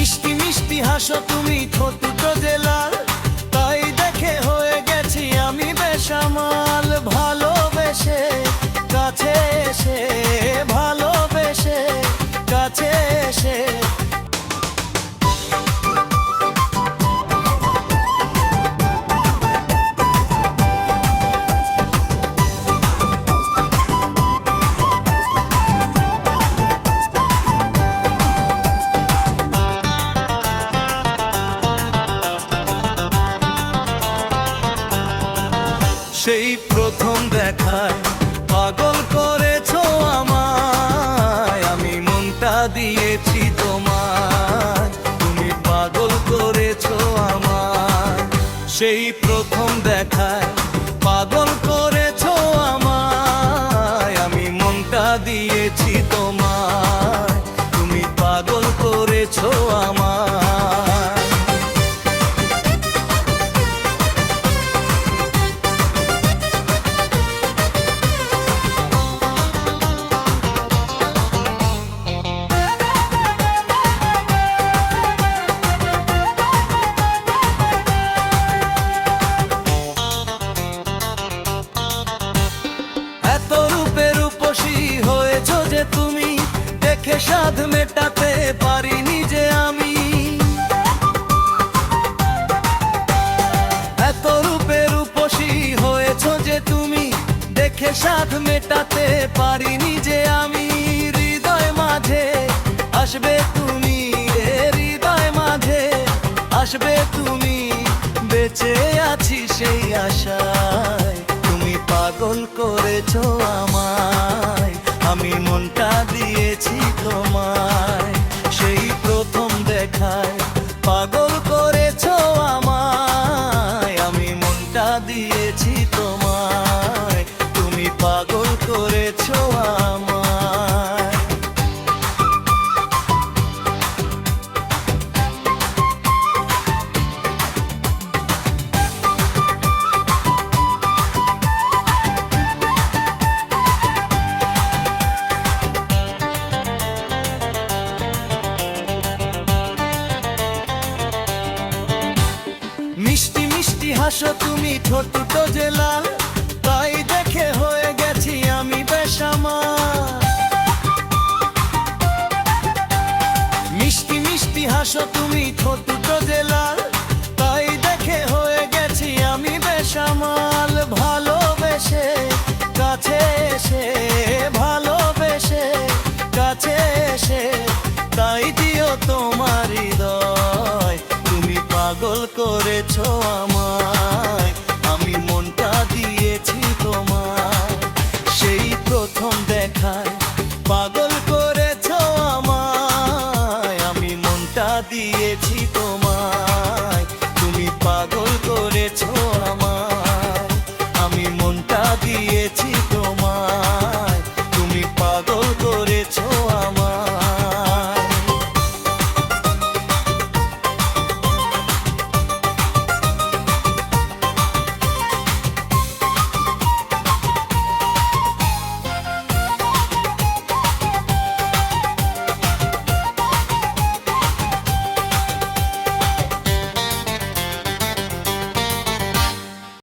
মিষ্টি মিষ্টি হাসো তুমি, ঠোঁট দুটো যে লাল, তাই দেখে হয়ে গেছি আমি বেসামাল। ভালোবেসে কাছে এসে, ভালোবেসে কাছে এসে সেই প্রথম দেখায় পাগল করেছো আমায়, আমি মনটা দিয়েছি তোমায়, তুমি পাগল করেছো আমায়। সেই প্রথম দেখায় পাগল করেছো আমায়, আমি মনটা দিয়েছি তোমায়, তুমি পাগল করেছো আমায়। তুমি দেখে সাধ মেটাতে পারিনি যে আমি, এত রূপে রূপসী হয়েছ যে তুমি দেখে সাধ মেটাতে পারিনি যে আমি। হৃদয় মাঝে আসবে তুমি, হৃদয় মাঝে আসবে তুমি, বেঁচে আছি সেই আশায়, তুমি পাগল করেছো আমায়, আমি মনটা দিয়েছি তোমায়। সেই প্রথম দেখায় পাগল করেছো আমায়, আমি মনটা দিয়েছি তোমায়, তুমি পাগল করেছো আমায়। মিষ্টি মিষ্টি হাসো তুমি, ঠোঁট দুটো যে লাল, তাই দেখে হয়ে গেছি আমি বেসামাল। মিষ্টি মিষ্টি হাসো তুমি, ঠোঁট দুটো যে লাল, তাই দেখে হয়ে গেছি আমি বেসামাল। ভালোবেসে কাছে এসে, ভালোবেসে কাছে এসে, তাই দিও তোমার হৃদয়, তুমি পাগল করেছো আমায়।